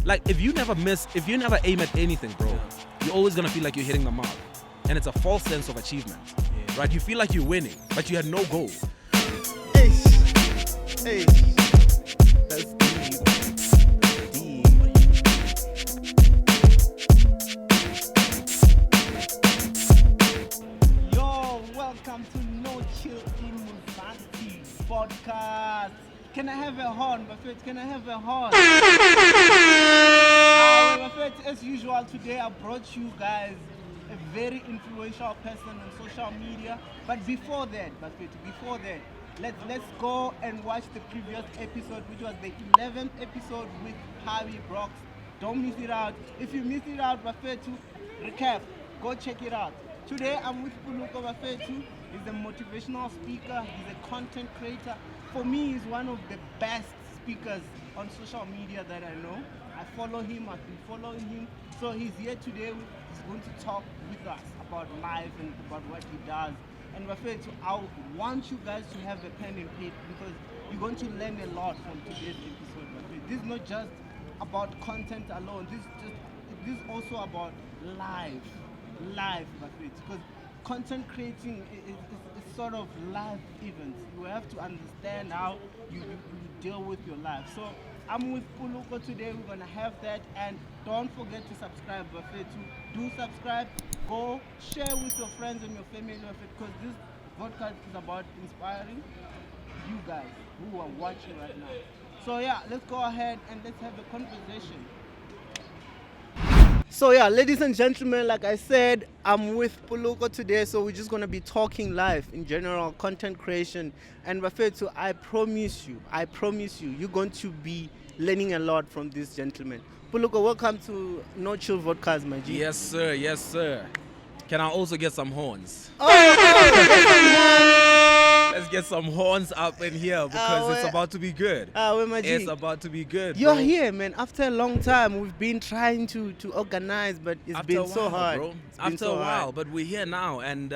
Like if you never aim at anything, bro, you're always gonna feel like you're hitting the mark, and it's a false sense of achievement, right? You feel like you're winning, but you had no goal. Hey, hey, that's deep. Yo, welcome to nochillinmzansi Vodcast. Can I have a horn, Buffett? Can I have a horn? Buffett, as usual, today I brought you guys a very influential person on social media. But before that, let's go and watch the previous episode, which was the 11th episode with Harvey Brooks. Don't miss it out. If you miss it out, Buffett, to recap, go check it out. Today I'm with Poloko Mmakgolane. He's a motivational speaker. He's a content creator. For me, he's one of the best speakers on social media that I know. I follow him. I've been following him. So he's here today. He's going to talk with us about life and about what he does. And I want you guys to have a pen and paper because you're going to learn a lot from today's episode. This is not just about content alone. This is also about life, because content creating is sort of life events. You have to understand how you deal with your life. So I'm with Poloko today. We're gonna have that, and don't forget to subscribe. Do subscribe. Go share with your friends and your family, because this podcast is about inspiring you guys who are watching right now. So yeah, let's go ahead and let's have a conversation. So yeah, ladies and gentlemen, like I said, I'm with Poloko today, so we're just going to be talking life in general, content creation. And Bafetu, I promise you, you're going to be learning a lot from this gentleman. Poloko, welcome to No Chill Vodcast, my G. Yes, sir. Can I also get some horns? Let's get some horns up in here because it's about to be good. It's about to be good. You're bro. here, man. After a long time, we've been trying to organize, but it's been so hard. Bro. After a while, but we're here now, and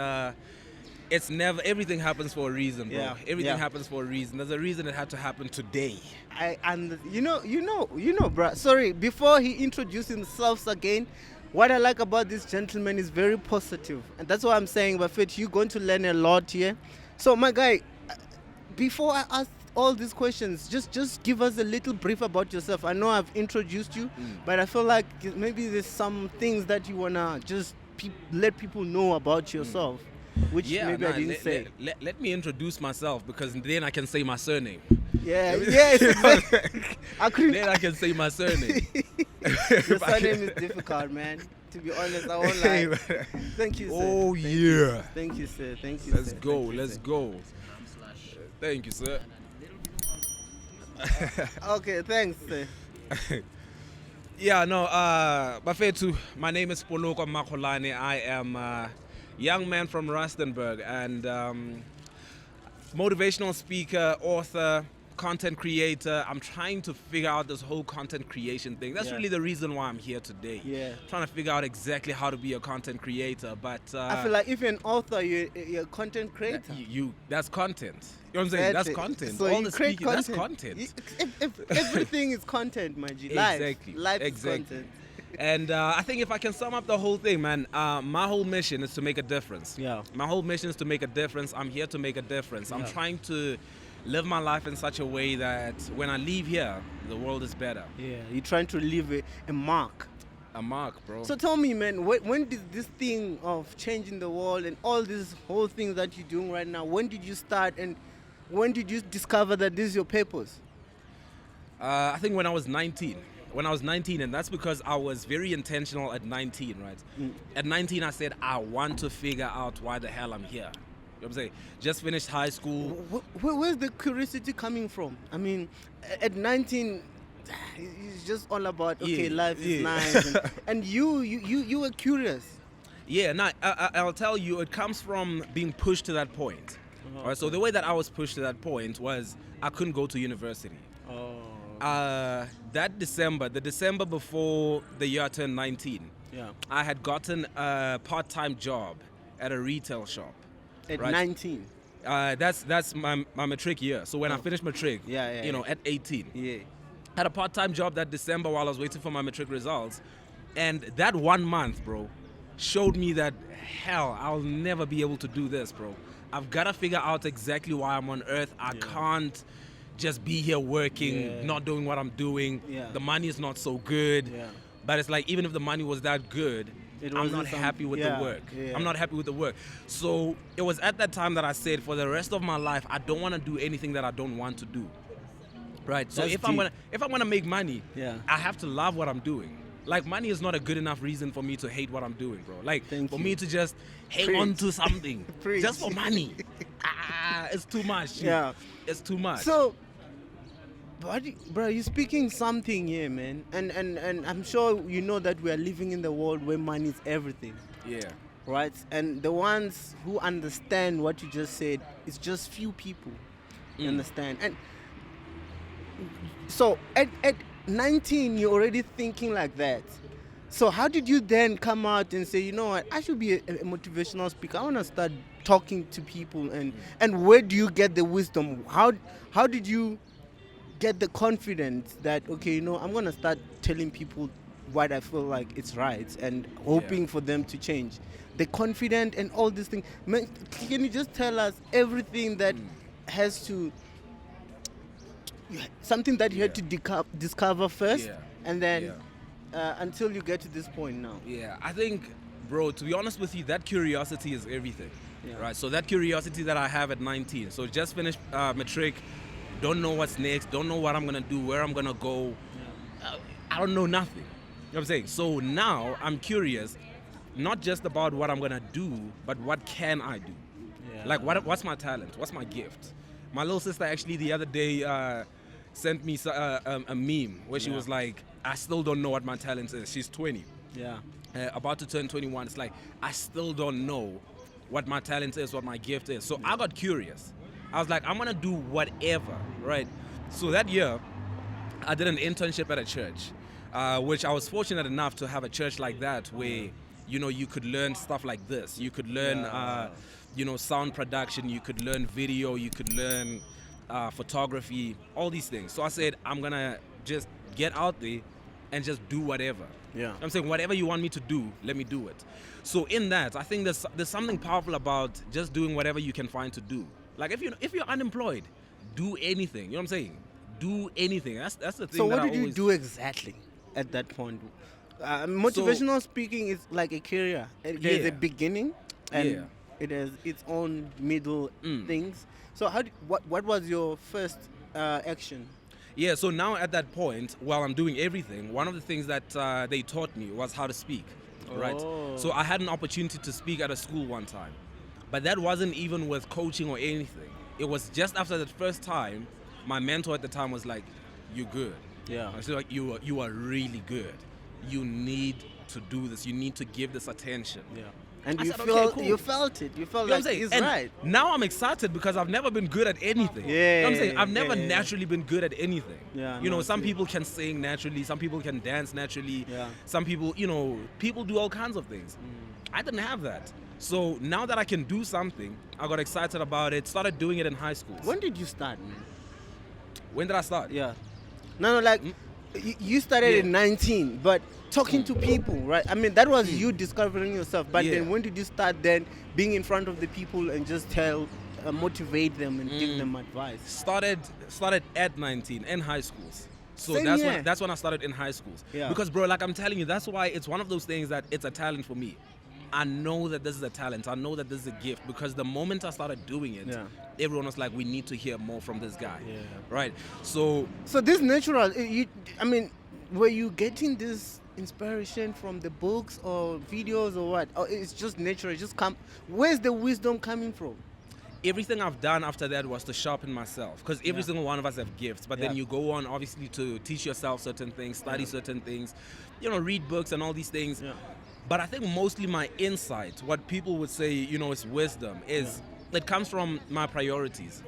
it's never. Everything happens for a reason, bro. Yeah. Everything happens for a reason. There's a reason it had to happen today. And you know, bro. Sorry, before he introduces himself again. What I like about this gentleman is very positive, and that's why I'm saying, Buffett, you're going to learn a lot here. So, my guy, before I ask all these questions, just give us a little brief about yourself. I know I've introduced you, but I feel like maybe there's some things that you wanna just let people know about yourself, which I didn't say. Let me introduce myself because then I can say my surname. Yes, exactly. Then I can say my surname. Your surname is difficult, man. To be honest, I won't lie. Thank you, sir. Oh, yeah. Thank you, sir. Let's go. Thank you, sir. Okay, thanks, sir. Bafetu, my name is Poloko Mmakgolane. I am a young man from Rustenburg and motivational speaker, author, content creator. I'm trying to figure out this whole content creation thing. That's really the reason why I'm here today. Trying to figure out exactly how to be a content creator. But I feel like if you're an author, you're a content creator. That's content. You know what I'm saying? That's content. So all you the create speaking, content. That's content. If everything is content, my G. Exactly. Life is content. And I think if I can sum up the whole thing, man, my whole mission is to make a difference. My whole mission is to make a difference. I'm here to make a difference. I'm trying to live my life in such a way that when I leave here, the world is better. You're trying to leave a mark. A mark, bro. So tell me, man, when did this thing of changing the world and all these whole things that you're doing right now, when did you start and when did you discover that this is your purpose? I think when I was 19. And that's because I was very intentional at 19, right? At 19, I said, I want to figure out why the hell I'm here. You know what I'm saying? Just finished high school. Where's the curiosity coming from? I mean, at 19, it's just all about, life is nice. And you were curious. I'll tell you, it comes from being pushed to that point. Right, so the way that I was pushed to that point was I couldn't go to university. That December, the December before the year I turned 19, I had gotten a part-time job at a retail shop. At 19? That's my matric year. So when I finished matric, at 18. Had a part-time job that December while I was waiting for my matric results. And that 1 month, bro, showed me that, hell, I'll never be able to do this, bro. I've got to figure out exactly why I'm on earth. I can't just be here working, not doing what I'm doing. The money is not so good. But it's like, even if the money was that good, I'm not happy with the work. I'm not happy with the work. So it was at that time that I said, for the rest of my life, I don't want to do anything that I don't want to do. Right? So if I'm gonna make money, I have to love what I'm doing. Like, money is not a good enough reason for me to hate what I'm doing, bro. Like, me to just hang on to something just for money. It's too much. It's too much. So, bro, you're speaking something here, man. And I'm sure you know that we are living in the world where money is everything. Yeah. Right? And the ones who understand what you just said, it's just few people. You understand? And so, at 19, you're already thinking like that. So how did you then come out and say, you know what, I should be a motivational speaker. I want to start talking to people. And where do you get the wisdom? How did you get the confidence that, okay, you know, I'm going to start telling people what I feel like it's right and hoping for them to change? The confidence and all these things. Man, can you just tell us everything that has to... something that you had to discover first, and then until you get to this point now. Yeah, I think, bro, to be honest with you, that curiosity is everything, right? So that curiosity that I have at 19, so just finished matric, don't know what's next, don't know what I'm gonna do, where I'm gonna go, I don't know nothing. You know what I'm saying? So now I'm curious, not just about what I'm gonna do, but what can I do? Like, what's my talent? What's my gift? My little sister actually the other day sent me a meme where she was like, I still don't know what my talent is. She's 20. About to turn 21. It's like, I still don't know what my talent is, what my gift is. So I got curious. I was like, I'm going to do whatever, right? So that year, I did an internship at a church, which I was fortunate enough to have a church like that where, you know, you could learn stuff like this. You could learn... you know, sound production, you could learn video, you could learn photography, all these things. So I said, I'm going to just get out there and just do whatever. I'm saying, whatever you want me to do, let me do it. So in that, I think there's something powerful about just doing whatever you can find to do. Like, if you're unemployed, do anything. You know what I'm saying? Do anything. That's the thing. So what did you do exactly at that point? Motivational speaking is like a career. There's a beginning and it has its own middle things. So what was your first action? Yeah, so now at that point, while I'm doing everything, one of the things that they taught me was how to speak, right? So I had an opportunity to speak at a school one time, but that wasn't even with coaching or anything. It was just after that first time, my mentor at the time was like, "You're good." I was like, "You are really good. You need to do this. You need to give this attention." And you felt it. You felt like he's right. Now I'm excited because I've never been good at anything. You know what I'm saying? I've never naturally been good at anything. You know, some people can sing naturally, some people can dance naturally. Some people, you know, people do all kinds of things. I didn't have that. So now that I can do something, I got excited about it, started doing it in high school. When did you start, man? When did I start? No, like, you started at 19, but talking to people, right? I mean, that was you discovering yourself. But then when did you start then being in front of the people and just motivate them and give them advice? Started at 19 in high schools. So that's when I started in high schools. Because, bro, like I'm telling you, that's why it's one of those things that it's a talent for me. I know that this is a talent. I know that this is a gift because the moment I started doing it, everyone was like, we need to hear more from this guy. Right? So this natural, I mean, were you getting this inspiration from the books or videos or what? Or it's just natural, it just come. Where's the wisdom coming from? Everything I've done after that was to sharpen myself because every single one of us have gifts, but then you go on obviously to teach yourself certain things, study certain things, you know, read books and all these things. But I think mostly my insight, what people would say, you know, is wisdom, is it comes from my priorities.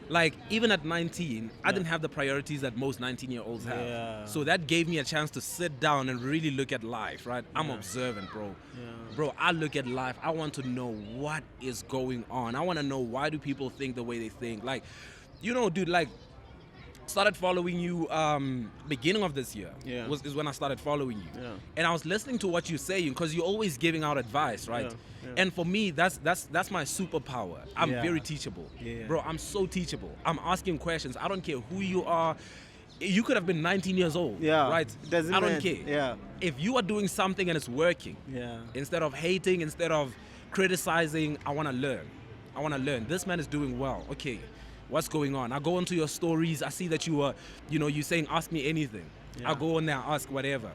Like, even at 19, I didn't have the priorities that most 19-year-olds have. So that gave me a chance to sit down and really look at life, right? I'm observant, bro. Bro, I look at life. I want to know what is going on. I want to know, why do people think the way they think? Like, you know, dude, like, started following you beginning of this year. Yeah. Is when I started following you. Yeah. And I was listening to what you're saying because you're always giving out advice, right? Yeah. And for me, that's my superpower. I'm Yeah. very teachable. Yeah. Bro, I'm so teachable. I'm asking questions. I don't care who you are. You could have been 19 years old, right? Doesn't I don't matter. care. Yeah. If you are doing something and it's working, Yeah. instead of hating, instead of criticizing, I want to learn. This man is doing well. Okay, what's going on? I go into your stories. I see that you're saying, ask me anything. Yeah. I go on there, ask whatever.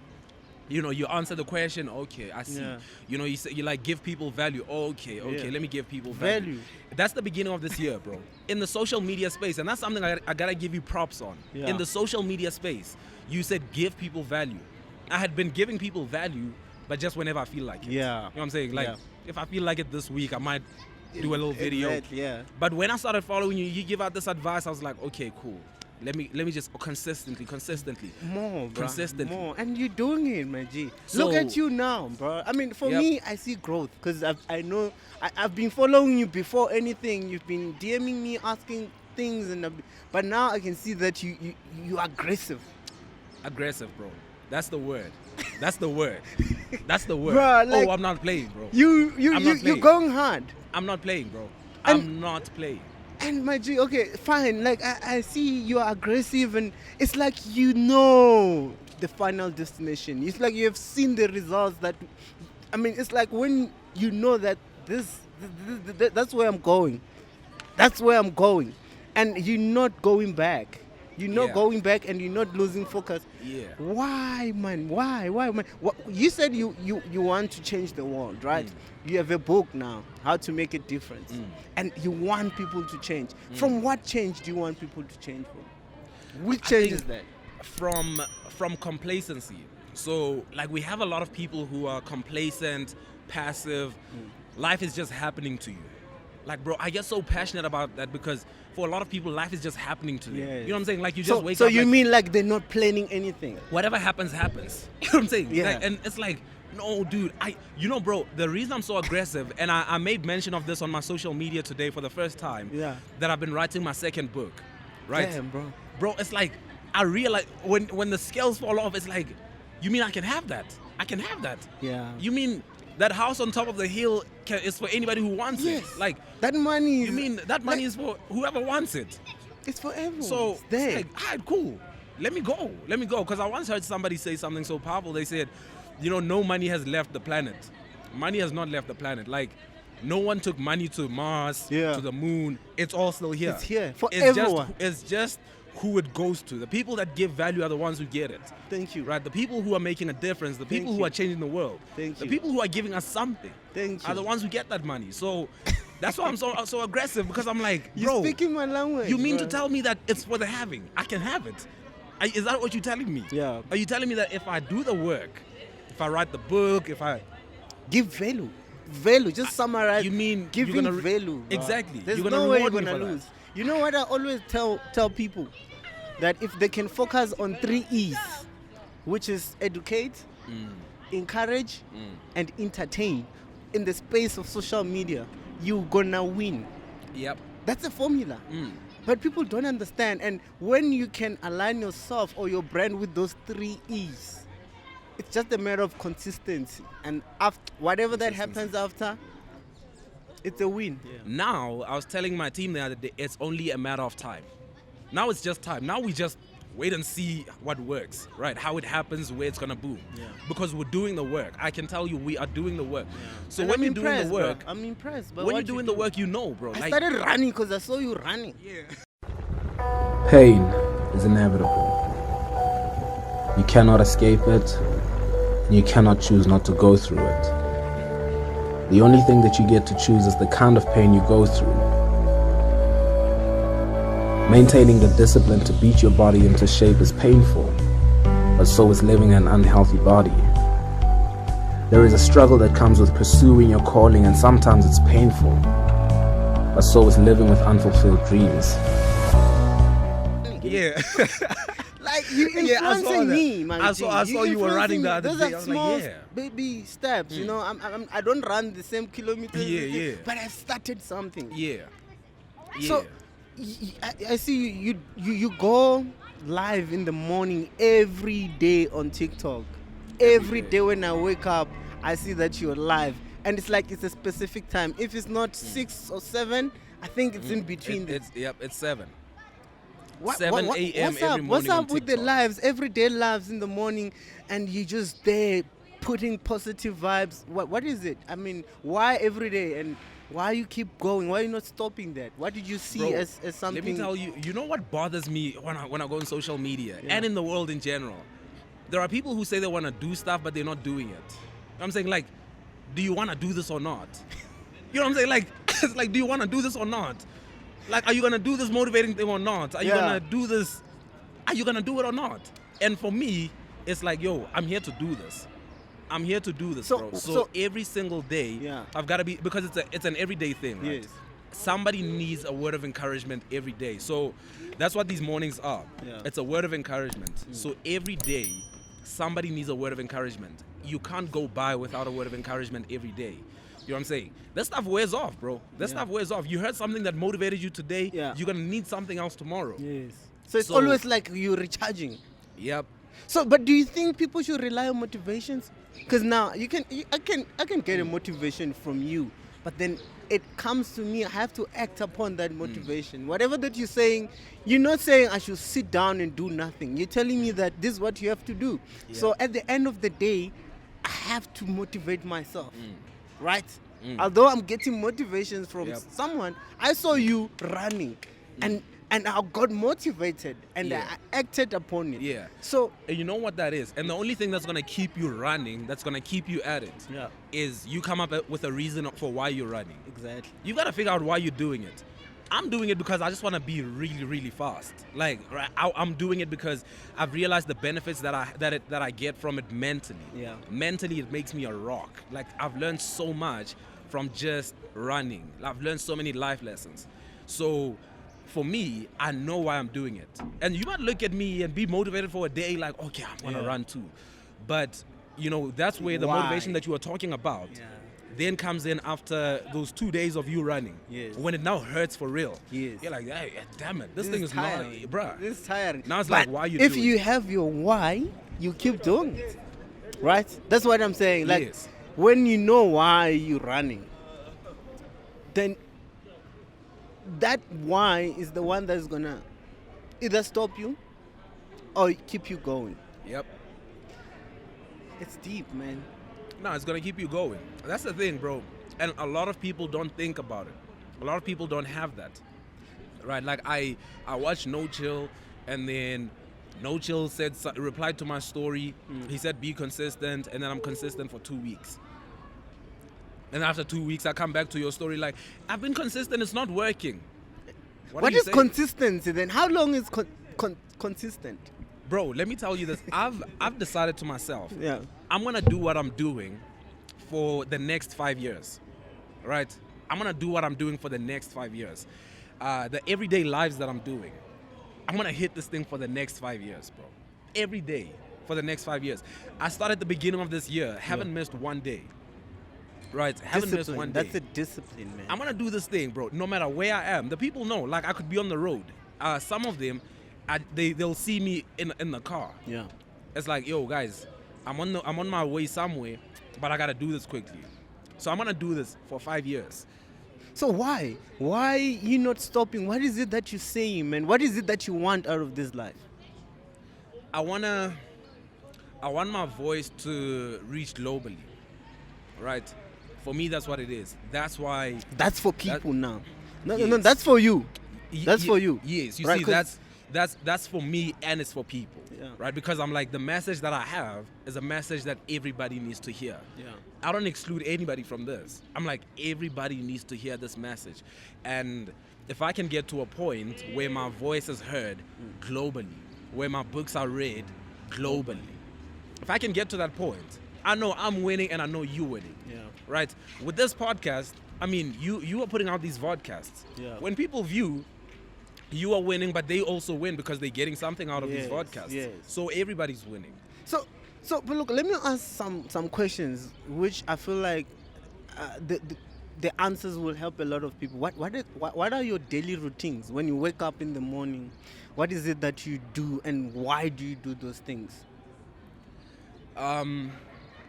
You answer the question. Okay, I see. Yeah. You say you like give people value. Okay, Yeah. let me give people value. That's the beginning of this year, bro. In the social media space, and that's something I gotta give you props on. Yeah. In the social media space, you said give people value. I had been giving people value, but just whenever I feel like it. Yeah. You know what I'm saying? Like, Yeah. if I feel like it this week, I might do a little video. Exactly, yeah. But when I started following you, you give out this advice, I was like, okay, cool. Let me just consistently. More, bro. Consistently. More. And you're doing it, man, G. So- Look at you now, bro. I mean, for Yep. me, I see growth because I know I've been following you before anything. You've been DMing me, asking things, but now I can see that you are aggressive. Aggressive, bro. That's the word. That's the word. Bruh, like- I'm not playing, bro. You're playing. going hard. I'm not playing, bro. And- I'm not playing. And my G, okay, fine. Like I see you are aggressive, and it's like you know the final destination. It's like you have seen the results. I mean, it's like when you know that that's where I'm going. That's where I'm going, and you're not going back. You're not Yeah. going back, and you're not losing focus. Yeah. Why, man? Why, man? You said you want to change the world, right? You have a book now, How to Make a Difference, and you want people to change. From what change do you want people to change from? Which change is that? From complacency. So, like, we have a lot of people who are complacent, passive. Life is just happening to you. Like, bro, I get so passionate about that because for a lot of people, life is just happening to them. Yeah. You know what I'm saying? Like, you just wake So up. you like, mean like they're not planning anything? whatever happens, happens. You know what I'm saying? Yeah. Like, and it's like, no, dude, bro, the reason I'm so aggressive, and I made mention of this on my social media today for the first time, Yeah. that I've been writing my second book, right? Damn, bro. Bro, it's like, I realize when the scales fall off, it's like, you mean I can have that? I can have that. Yeah. You mean that house on top of the hill is for anybody who wants Yes. it? Like, That money is... you mean that money is for whoever wants it? It's for everyone. So, It's there. it's like, all right, cool. Let me go. Because I once heard somebody say something so powerful. They said, no money has left the planet. Money has not left the planet. Like, no one took money to Mars, Yeah. to the moon. It's all still here. It's here for It's everyone. It's just who it goes to. The people that give value are the ones who get it. Thank you. Right? The people who are making a difference, the people who you. are changing the world, Thank the you. people who are giving us something Thank are you. the ones who get that money. So that's why I'm so aggressive, because I'm like, You're bro, speaking my language. you mean to bro. tell me that it's for the having? I can have it. Is that what you're telling me? Yeah. Are you telling me that if I do the work, if I write the book, if I... Give value. Value. Just summarize. You mean you're giving gonna value. Bro. Exactly. There's You're gonna no way you're reward me gonna for that. lose. You know what I always tell people? That if they can focus on 3 E's, which is educate, encourage, and entertain, in the space of social media, you're gonna win. Yep. That's a formula. But people don't understand. And when you can align yourself or your brand with those 3 E's, it's just a matter of consistency. And after whatever that happens after, it's a win. Now, I was telling my team the other day, it's only a matter of time. Now it's just time. Now we just wait and see what works, right? How it happens, where it's gonna boom. Yeah. Because we're doing the work. I can tell you, we are doing the work. So And when I'm you're doing impressed, the work, bro. I'm impressed. By when you're what doing you the work, you know, bro. I started running because I saw you running. Pain is inevitable. You cannot escape it, and you cannot choose not to go through it. The only thing that you get to choose is the kind of pain you go through. Maintaining the discipline to beat your body into shape is painful, but so is living an unhealthy body. There is a struggle that comes with pursuing your calling, and sometimes it's painful, but so is living with unfulfilled dreams. Yeah. Like you Yeah, I saw influencing that. me, man. I saw you were running the other Those day. are I was like, small yeah. baby steps. You know, I don't run the same kilometers. Yeah, yeah. But I started something. Yeah. So I see you go live in the morning every day on TikTok. Every day when I wake up, I see that you're live. And it's like it's a specific time. If it's not 6 or 7, I think it's in between. It's 7. What, 7 a.m. every morning. What's on up with the TikTok. lives, everyday lives in the morning, and you just there putting positive vibes? What is it? I mean, why every day, and why you keep going? Why are you not stopping that? What did you see Bro, as something? Let me tell you, you know what bothers me when I go on social media and in the world in general? There are people who say they want to do stuff, but they're not doing it. I'm saying, like, do you want to do this or not? You know what I'm saying? Like, it's like, do you want to do this or not? Like, are you going to do this motivating thing or not? Are you going to do this? Are you going to do it or not? And for me, it's like, yo, I'm here to do this. I'm here to do this, bro. So every single day, I've got to be, because it's an everyday thing, right? Yes. Somebody needs a word of encouragement every day. So that's what these mornings are. Yeah. It's a word of encouragement. So every day, somebody needs a word of encouragement. You can't go by without a word of encouragement every day. You know what I'm saying? That stuff wears off, bro. That stuff wears off. You heard something that motivated you today, you're going to need something else tomorrow. Yes. So it's always like you're recharging. Yep. So, but do you think people should rely on motivations? Because now I can get a motivation from you, but then it comes to me, I have to act upon that motivation. Whatever that you're saying, you're not saying I should sit down and do nothing. You're telling me that this is what you have to do. Yep. So at the end of the day, I have to motivate myself. Right? Although I'm getting motivations from someone, I saw you running and I got motivated and I acted upon it. Yeah. So, and you know what that is? And the only thing that's going to keep you running, that's going to keep you at it, is you come up with a reason for why you're running. Exactly. You got to figure out why you're doing it. I'm doing it because I just want to be really, really fast. Like, I'm doing it because I've realized the benefits that I get from it mentally. Yeah. Mentally, it makes me a rock. Like, I've learned so much from just running. I've learned so many life lessons. So, for me, I know why I'm doing it. And you might look at me and be motivated for a day, like, okay, I'm gonna run too. But, you know, that's where the motivation that you were talking about then comes in after those 2 days of you running. Yes. When it now hurts for real. Yes. You're like, hey, damn it, this thing is tiring. Not, bruh. This is tiring. Now it's but like, why you if you have your why, you keep doing it. Right? That's what I'm saying. Like, when you know why you're running, then that why is the one that's gonna either stop you or keep you going. Yep. It's deep, man. No, it's gonna keep you going. That's the thing, bro. And a lot of people don't think about it. A lot of people don't have that. Right? Like I watched No Chill, and then No Chill replied to my story. He said, be consistent, and then I'm consistent for 2 weeks. And after 2 weeks, I come back to your story like, I've been consistent, it's not working. What is consistency then? How long is consistent? Bro, let me tell you this. I've decided to myself, I'm going to do what I'm doing for the next 5 years, right? I'm going to do what I'm doing for the next 5 years. The everyday lives that I'm doing, I'm going to hit this thing for the next 5 years, bro. Every day for the next 5 years. I started at the beginning of this year, haven't missed one day. Right, haven't missed one day. That's a discipline, man. I'm gonna do this thing, bro. No matter where I am, the people know. Like I could be on the road. Some of them, they'll see me in the car. Yeah. It's like, yo, guys, I'm on my way somewhere, but I gotta do this quickly. So I'm gonna do this for 5 years. So why? Why you not stopping? What is it that you're saying, man? What is it that you want out of this life? I want my voice to reach globally. Right. For me, that's what it is. That's why. That's for people now. No, that's for you. That's for you. Yes, you see, that's for me, and it's for people, right? Because I'm like, the message that I have is a message that everybody needs to hear. Yeah. I don't exclude anybody from this. I'm like, everybody needs to hear this message, and if I can get to a point where my voice is heard globally, where my books are read globally, if I can get to that point, I know I'm winning, and I know you're winning. Yeah. Right? With this podcast, I mean, you are putting out these vodcasts. Yeah. When people view, you are winning, but they also win because they're getting something out of these vodcasts. Yes. So everybody's winning. So, but look, let me ask some questions, which I feel like the answers will help a lot of people. What are your daily routines when you wake up in the morning? What is it that you do, and why do you do those things?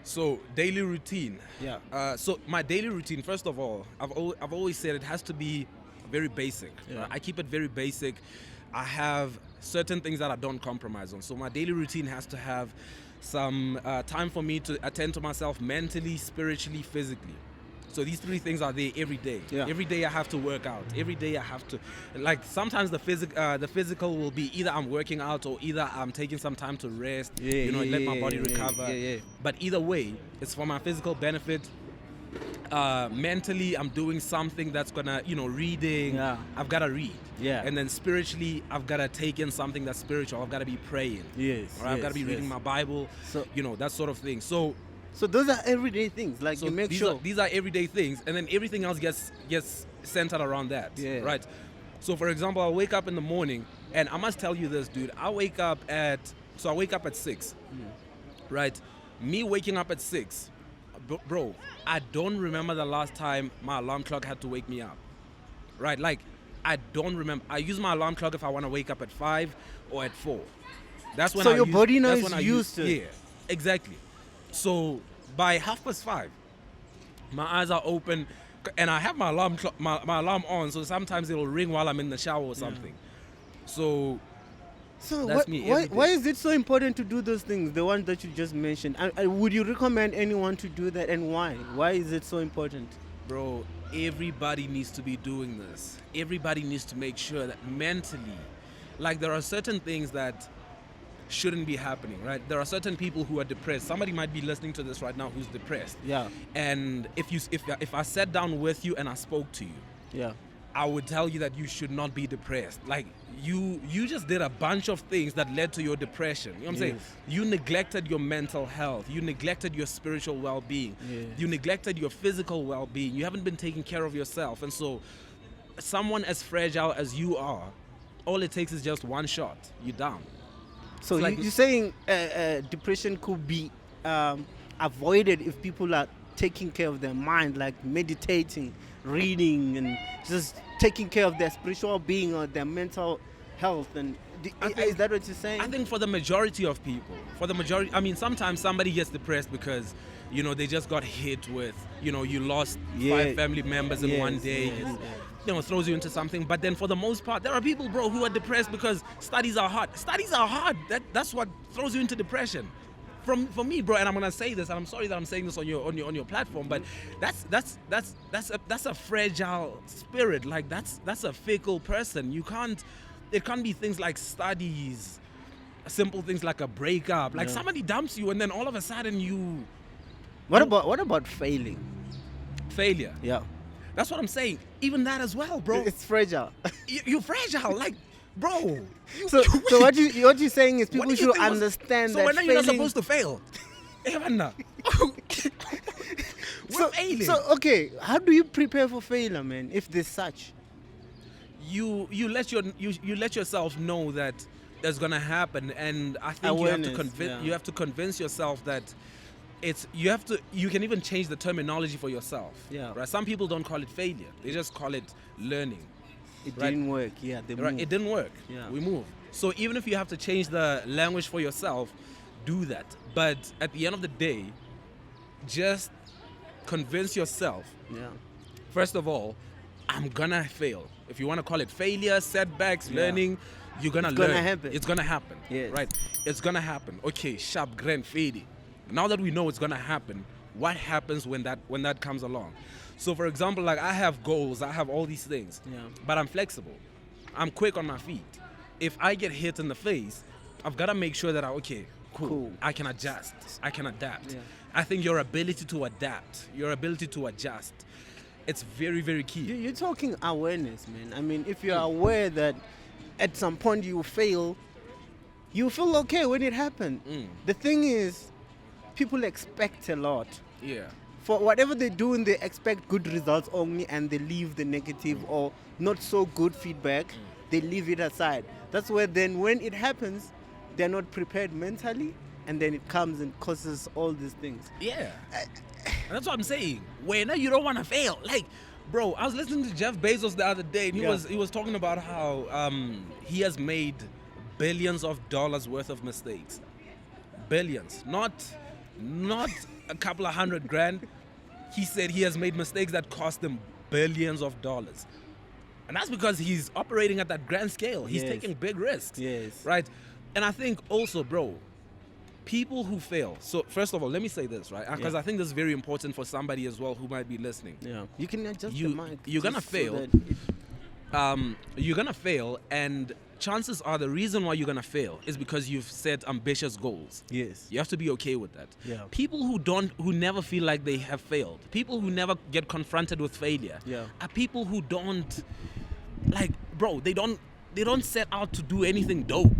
So daily routine. Yeah. So my daily routine, first of all, I've always said it has to be very basic. Yeah. I keep it very basic. I have certain things that I don't compromise on. So my daily routine has to have some time for me to attend to myself mentally, spiritually, physically. So these three things are there every day. Yeah. Every day I have to work out. Every day I have to, like, sometimes the physical will be either I'm working out or either I'm taking some time to rest, let my body recover. But either way, it's for my physical benefit. Mentally, I'm doing something that's gonna, reading. Yeah. I've gotta read. Yeah. And then spiritually, I've gotta take in something that's spiritual. I've gotta be praying. Yes. Or I've gotta be reading my Bible. So, that sort of thing. So those are everyday things. Like, so you make these sure. these are everyday things, and then everything else gets centered around that. Yeah. Right. So for example, I wake up in the morning, and I must tell you this, dude. I wake up at 6. Right. Me waking up at 6. Bro, I don't remember the last time my alarm clock had to wake me up. Right? Like, I don't remember. I use my alarm clock if I want to wake up at 5 or at 4. That's when. So your body now is used to it. Yeah, exactly. So by 5:30, my eyes are open, and I have my alarm my alarm on. So sometimes it'll ring while I'm in the shower or something. So that's me. Why is it so important to do those things, the ones that you just mentioned? Would you recommend anyone to do that, and why? Why is it so important? Bro, everybody needs to be doing this. Everybody needs to make sure that mentally, like, there are certain things that shouldn't be happening, right? There are certain people who are depressed. Somebody might be listening to this right now who's depressed. Yeah. And if I sat down with you and I spoke to you, yeah, I would tell you that you should not be depressed. Like, you just did a bunch of things that led to your depression. You know what I'm saying? You neglected your mental health. You neglected your spiritual well-being. Yes. You neglected your physical well-being. You haven't been taking care of yourself. And so someone as fragile as you are, all it takes is just one shot. You're down. So you're saying depression could be avoided if people are taking care of their mind, like meditating, reading, and just taking care of their spiritual being or their mental health. And is that what you're saying? I think for the majority of people, I mean, sometimes somebody gets depressed because, they just got hit with, you lost 5 family members in one day. Throws you into something. But then for the most part, there are people, bro, who are depressed because studies are hard. Studies are hard. That's what throws you into depression. For me, bro, and I'm gonna say this, and I'm sorry that I'm saying this on your platform, but that's a fragile spirit. Like, that's a fickle person. It can't be things like studies, simple things like a breakup. Like, somebody dumps you, and then all of a sudden you. What about failing? Failure. Yeah. That's what I'm saying. Even that as well, bro. It's fragile. You're fragile, like, bro. So what you're saying is people should understand that. So when are you not supposed to fail? We're failing. So okay, how do you prepare for failure, man? If there's such, you let yourself know that that's gonna happen, and I think you have to convince yourself that. You can even change the terminology for yourself. Yeah. Right. Some people don't call it failure. They just call it learning. It didn't work. Yeah. Right. It didn't work. Yeah. We move. So even if you have to change the language for yourself, do that. But at the end of the day, just convince yourself. Yeah. First of all, I'm gonna fail. If you want to call it failure, setbacks, learning, you're gonna learn. It's gonna happen. Yes. Right. It's gonna happen. Okay. Sharp, grand, fading. Now that we know it's gonna happen, what happens when that comes along? So for example, like, I have goals, I have all these things, but I'm flexible. I'm quick on my feet. If I get hit in the face, I've got to make sure that cool. I can adjust. I can adapt. Yeah. I think your ability to adapt, your ability to adjust, it's very, very key. You're talking awareness, man. I mean, if you're aware that at some point you fail, you feel okay when it happens. The thing is, people expect a lot. Yeah. For whatever they're doing, they expect good results only, and they leave the negative or not so good feedback. They leave it aside. That's where then when it happens, they're not prepared mentally, and then it comes and causes all these things. Yeah. And that's what I'm saying. When you don't want to fail. Like, bro, I was listening to Jeff Bezos the other day, and he was talking about how he has made billions of dollars worth of mistakes. Billions. Not a couple of $100,000. He said he has made mistakes that cost him billions of dollars. And that's because he's operating at that grand scale. He's taking big risks. Yes. Right? And I think also, bro, people who fail. So first of all, let me say this, right? Because I think this is very important for somebody as well who might be listening. Yeah. You can adjust the mic. You're gonna fail. You're gonna fail, and chances are the reason why you're gonna fail is because you've set ambitious goals. Yes. You have to be okay with that. Yeah. People who never feel like they have failed, people who never get confronted with failure, are people who don't, like, bro, they don't set out to do anything dope.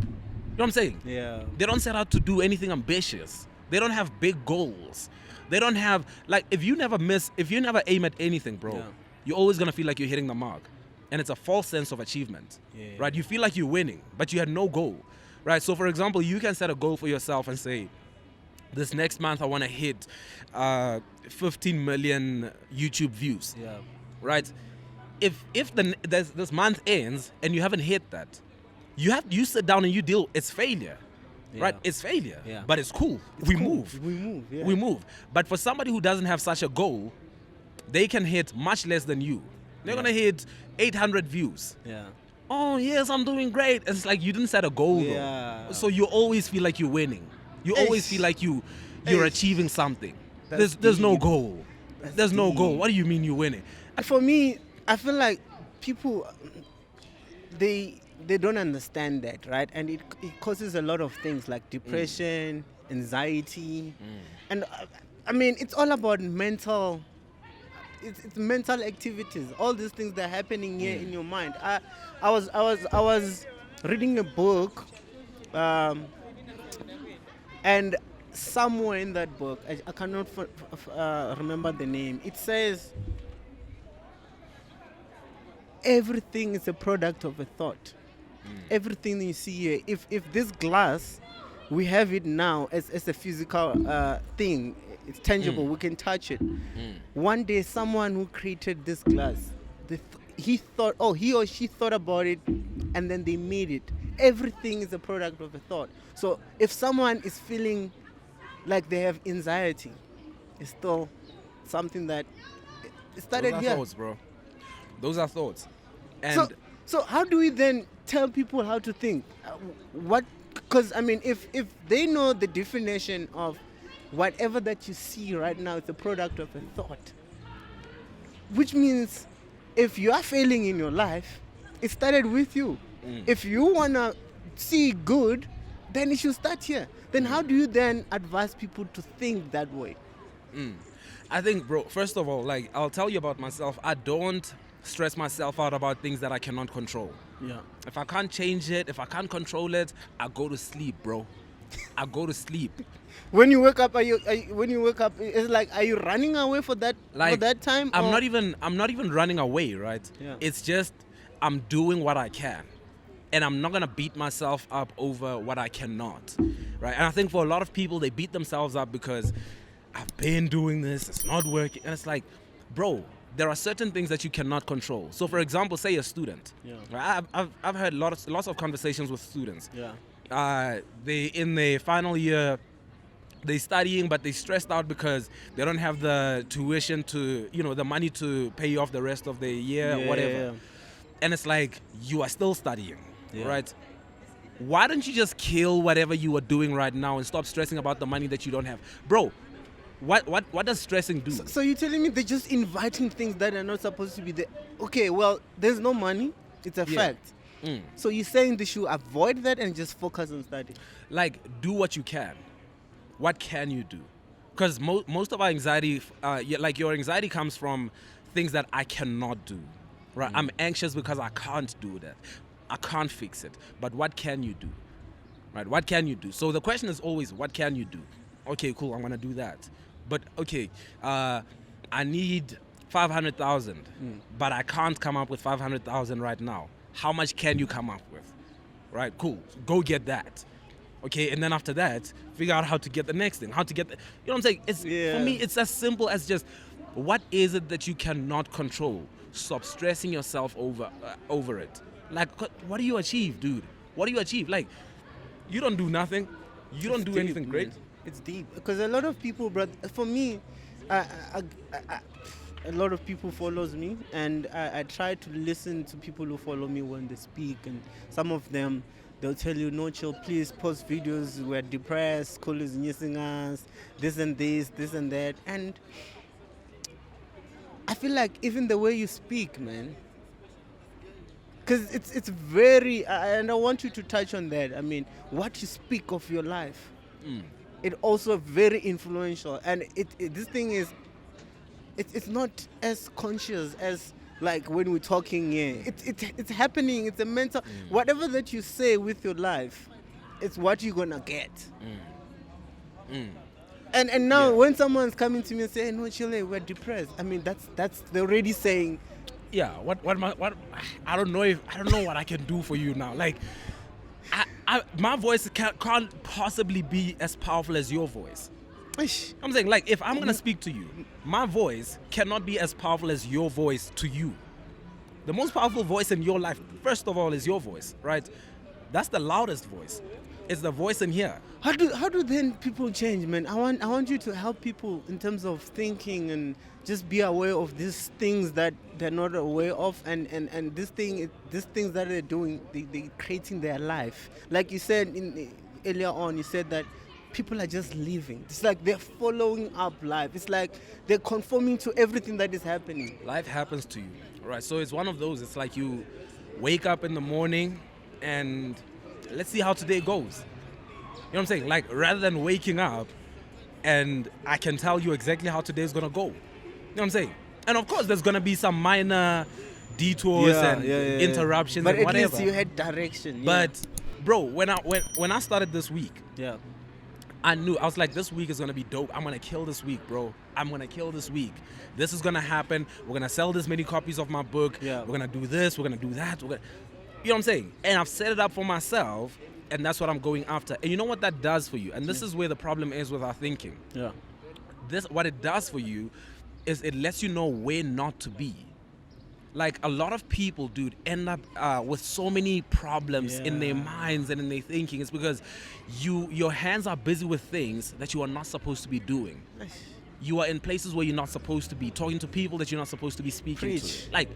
You know what I'm saying? Yeah. They don't set out to do anything ambitious. They don't have big goals. They don't have, like, if you never aim at anything, bro, you're always gonna feel like you're hitting the mark. And it's a false sense of achievement, right? You feel like you're winning, but you had no goal, right? So, for example, you can set a goal for yourself and say, this next month I want to hit 15 million YouTube views, right? If this month ends and you haven't hit that, you sit down and you deal. It's failure, right? It's failure, but it's cool. We move. We move. But for somebody who doesn't have such a goal, they can hit much less than you. They're gonna hit 800 views. Yeah. Oh yes, I'm doing great. It's like you didn't set a goal though. So you always feel like you're winning. You always feel like you're achieving something. There's no goal. There's no goal. What do you mean you're winning? For me, I feel like people they don't understand that, right? And it causes a lot of things like depression, anxiety, and I mean it's all about mental. It's mental activities. All these things that are happening here in your mind. I was reading a book, and somewhere in that book, I cannot remember the name. It says everything is a product of a thought. Everything you see here. If this glass, we have it now as a physical thing. It's tangible. We can touch it. One day, someone who created this glass, he or she thought about it, and then they made it. Everything is a product of a thought. So if someone is feeling like they have anxiety, it's still something that started here. Those are thoughts, bro. Those are thoughts. And so how do we then tell people how to think? Because I mean, if they know the definition of whatever that you see right now is a product of a thought, which means if you are failing in your life, it started with you. If you want to see good, then it should start here. Then how do you then advise people to think that way? I think, bro, first of all, like, I'll tell you about myself. I don't stress myself out about things that I cannot control. Yeah. If I can't change it, if I can't control it, I go to sleep, bro. I go to sleep. When you wake up, it's like, are you running away for that time? I'm not even running away, right? Yeah. It's just I'm doing what I can, and I'm not gonna beat myself up over what I cannot, right? And I think for a lot of people, they beat themselves up because I've been doing this, it's not working, and it's like, bro, there are certain things that you cannot control. So, for example, say a student. Yeah. Right? I've had lots of conversations with students. Yeah. They in their final year, they studying, but they stressed out because they don't have the tuition to, the money to pay off the rest of the year, or whatever. Yeah. And it's like, you are still studying, right? Why don't you just kill whatever you are doing right now and stop stressing about the money that you don't have, bro? What does stressing do? So you're telling me they're just inviting things that are not supposed to be there? Okay, well, there's no money. It's a fact. So you're saying they should avoid that and just focus on study? Like, do what you can. What can you do? Because most of our anxiety, your anxiety comes from things that I cannot do, right? I'm anxious because I can't do that. I can't fix it. But what can you do, right? What can you do? So the question is always, what can you do? Okay, cool, I'm going to do that. But, okay, I need 500,000, but I can't come up with 500,000 right now. How much can you come up with? Right, cool. Go get that. Okay, and then after that, figure out how to get the next thing, how to get the, you know what I'm saying? It's for me, it's as simple as just, what is it that you cannot control? Stop stressing yourself over it. Like, what do you achieve, dude? What do you achieve? Like, you don't do nothing. You don't do anything great. It's deep because a lot of people, bro. For me, a lot of people follows me, and I try to listen to people who follow me when they speak, and some of them, they'll tell you, no, chill, please post videos. We're depressed, school is missing us, this and that. And I feel like even the way you speak, man, because it's very, and I want you to touch on that. I mean, what you speak of your life, it also very influential. And this thing is, it's not as conscious as like when we're talking here. It's happening. It's a mental. Whatever that you say with your life, it's what you're gonna get. And now when someone's coming to me and saying, "No, Chile, we're depressed," I mean that's they're already saying. Yeah. What I don't know what I can do for you now. Like, my voice can't possibly be as powerful as your voice. I'm saying, like, if I'm gonna speak to you, my voice cannot be as powerful as your voice to you. The most powerful voice in your life, first of all, is your voice, right? That's the loudest voice. It's the voice in here. How do then people change, man? I want you to help people in terms of thinking and just be aware of these things that they're not aware of, and these things that they're doing, they're creating their life. Like you said earlier on, you said that people are just living. It's like they're following up life. It's like they're conforming to everything that is happening. Life happens to you, right? So it's one of those. It's like you wake up in the morning and let's see how today goes. You know what I'm saying? Like, rather than waking up and I can tell you exactly how today's gonna go. You know what I'm saying? And of course, there's gonna be some minor detours and interruptions, but and whatever. But at least you had direction. But bro, when I started this week, I knew, I was like, this week is gonna be dope. I'm gonna kill this week, bro. I'm gonna kill this week. This is gonna happen. We're gonna sell this many copies of my book. We're gonna do this. We're gonna do that. You know what I'm saying? And I've set it up for myself, and that's what I'm going after. And you know what that does for you? And this is where the problem is with our thinking. What it does for you is it lets you know where not to be. Like, a lot of people, dude, end up with so many problems in their minds and in their thinking. It's because your hands are busy with things that you are not supposed to be doing. You are in places where you're not supposed to be, talking to people that you're not supposed to be speaking to. Like,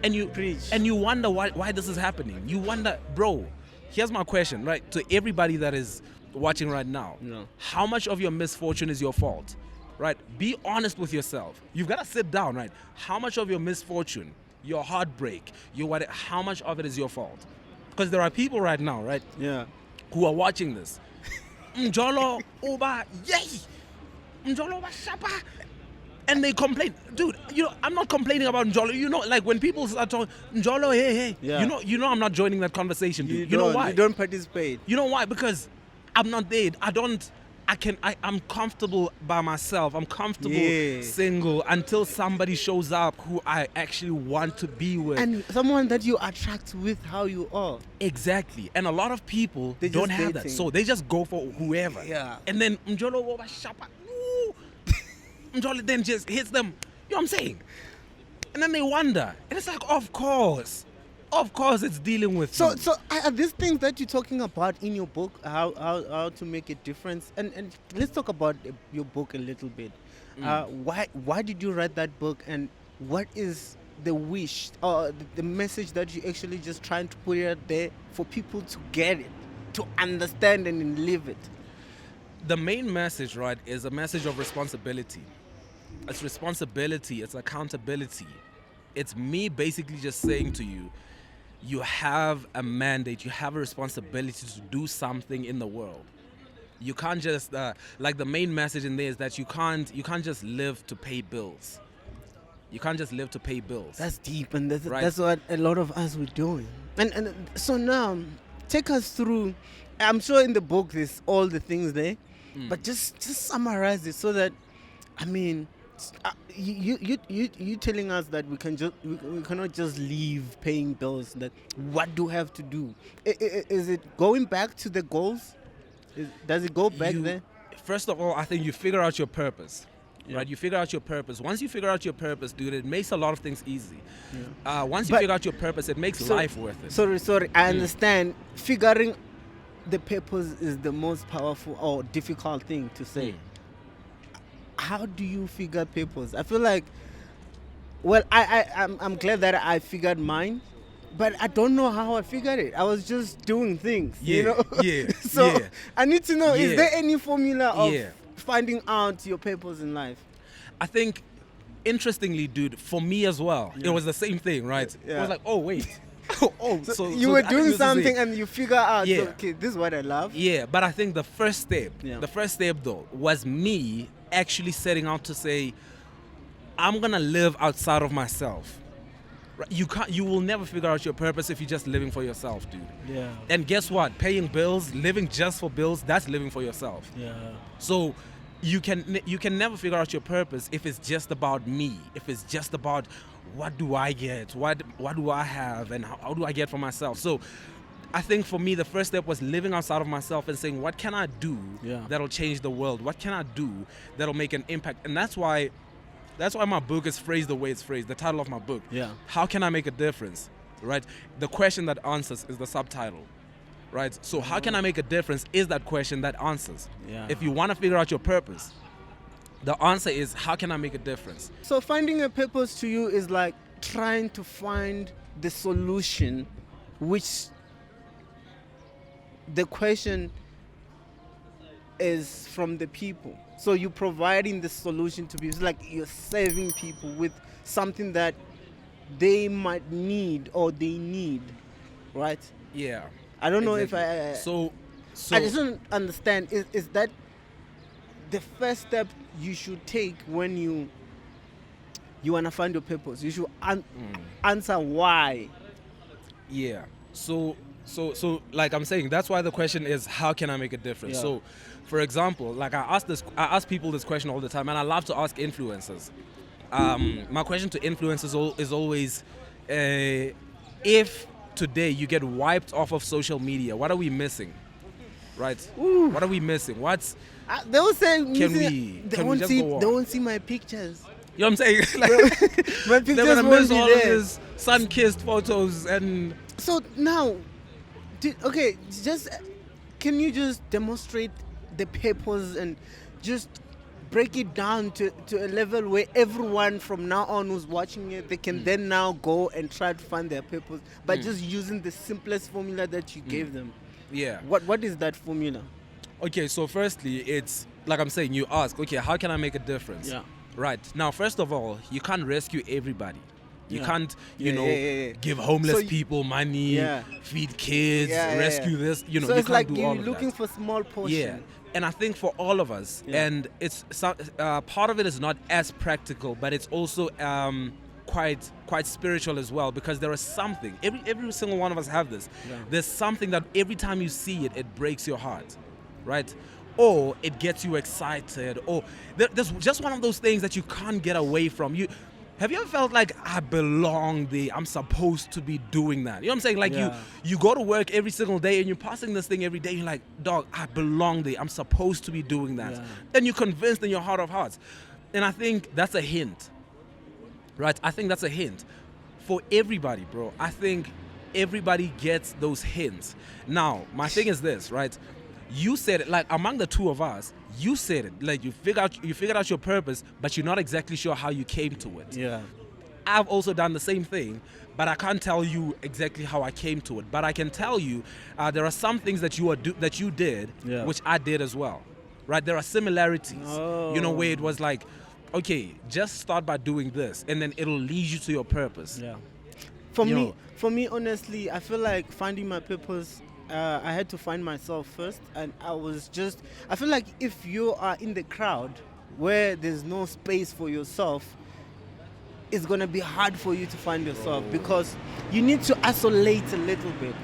and you wonder why this is happening. You wonder, bro. Here's my question, right, to everybody that is watching right now. How much of your misfortune is your fault? Right? Be honest with yourself. You've got to sit down, right? How much of your misfortune, your heartbreak, how much of it is your fault? Because there are people right now, right? Who are watching this. Njolo oba yay. Njolo oba shapa. And they complain. Dude, you know, I'm not complaining about Njolo. You know, like, when people start talking, Njolo, hey. You know I'm not joining that conversation, dude. You know why? You don't participate. You know why? Because I'm not there. I'm comfortable by myself. I'm comfortable single until somebody shows up who I actually want to be with. And someone that you attract with how you are. Exactly. And a lot of people don't have that. So they just go for whoever. And then Njolo Woba Shapa. Njolo then just hits them. You know what I'm saying? And then they wonder. And it's like, of course it's dealing with so are these things that you're talking about in your book, how to make a difference, and let's talk about your book a little bit. Why did you write that book, and what is the wish or the message that you actually just trying to put out there for people to get it, to understand and live it? The main message, right, is a message of responsibility. It's responsibility, it's accountability. It's me basically just saying to you, you have a mandate, you have a responsibility to do something in the world. You can't just, like, the main message in there is that you can't just live to pay bills. You can't just live to pay bills. That's deep, and that's what a lot of us were doing. And so now, take us through. I'm sure in the book there's all the things there, but just summarize it so that, I mean, you telling us that we cannot just leave paying bills. That what do we have to do? Is it going back to the goals? Does it go back there? First of all, I think you figure out your purpose. Yeah. Right, you figure out your purpose. Once you figure out your purpose, dude, it makes a lot of things easy. Yeah. Once you figure out your purpose, it makes life worth it. Sorry. I understand. Figuring the purpose is the most powerful or difficult thing to say. How do you figure purpose? I feel like, well, I'm glad that I figured mine, but I don't know how I figured it. I was just doing things, you know? So I need to know, is there any formula of finding out your purpose in life? I think, interestingly, dude, for me as well, it was the same thing, right? Yeah. It was like, oh, wait. So you were doing something and you figure out, so, okay, this is what I love. Yeah, but I think the first step though, was me actually setting out to say, I'm going to live outside of myself. You will never figure out your purpose if you're just living for yourself, dude. Yeah. And guess what? Paying bills, living just for bills, that's living for yourself. Yeah. So you can never figure out your purpose if it's just about me. If it's just about what do I get, what do I have, and how do I get for myself. So I think for me the first step was living outside of myself and saying, what can I do that'll change the world? What can I do that'll make an impact? And that's why my book is phrased the way it's phrased. The title of my book. Yeah. How can I make a difference? Right? The question that answers is the subtitle. Right? So how can I make a difference is that question that answers. Yeah. If you want to figure out your purpose, the answer is, how can I make a difference? So finding a purpose to you is like trying to find the solution, which the question is from the people. So you're providing the solution to people. It's like you're serving people with something that they might need or they need, right? Yeah. I don't know if I... So I just don't understand. Is that the first step you should take when you want to find your purpose? You should answer why. Yeah. So like I'm saying, that's why the question is, how can I make a difference? Yeah. So, for example, like I ask people this question all the time, and I love to ask influencers. My question to influencers is always, if today you get wiped off of social media, what are we missing? Right? Ooh. What are we missing? What's they will say they won't see my pictures. You know what I'm saying? Like, my pictures they're gonna won't miss be all there. of his sun-kissed photos and. So now, can you just demonstrate the purpose and just break it down to a level where everyone from now on who's watching it, they can then now go and try to find their purpose by just using the simplest formula that you gave them. Yeah. What is that formula? Okay, so firstly, it's like I'm saying, you ask, okay, how can I make a difference? Yeah. Right. Now, first of all, you can't rescue everybody. You can't, give homeless people money, feed kids, rescue this. You know, so you it's can't like do you're all of looking that. for small portions. Yeah. And I think for all of us, and it's part of it is not as practical, but it's also quite spiritual as well, because there is something. Every single one of us have this. Yeah. There's something that every time you see it, it breaks your heart, right? Or it gets you excited, or there's just one of those things that you can't get away from. Have you ever felt like, I belong there, I'm supposed to be doing that? You know what I'm saying? Like you go to work every single day and you're passing this thing every day, you're like, dog, I belong there, I'm supposed to be doing that. Yeah. And you're convinced in your heart of hearts. And I think that's a hint, right? I think that's a hint for everybody, bro. I think everybody gets those hints. Now, my thing is this, right? You said it, like among the two of us, you said it, like you figured out your purpose, but you're not exactly sure how you came to it. Yeah. I've also done the same thing, but I can't tell you exactly how I came to it. But I can tell you there are some things that you did, which I did as well, right? There are similarities, where it was like, okay, just start by doing this, and then it'll lead you to your purpose. Yeah. For me, honestly, I feel like finding my purpose, I had to find myself first, and I feel like if you are in the crowd where there's no space for yourself, it's going to be hard for you to find yourself, because you need to isolate a little bit.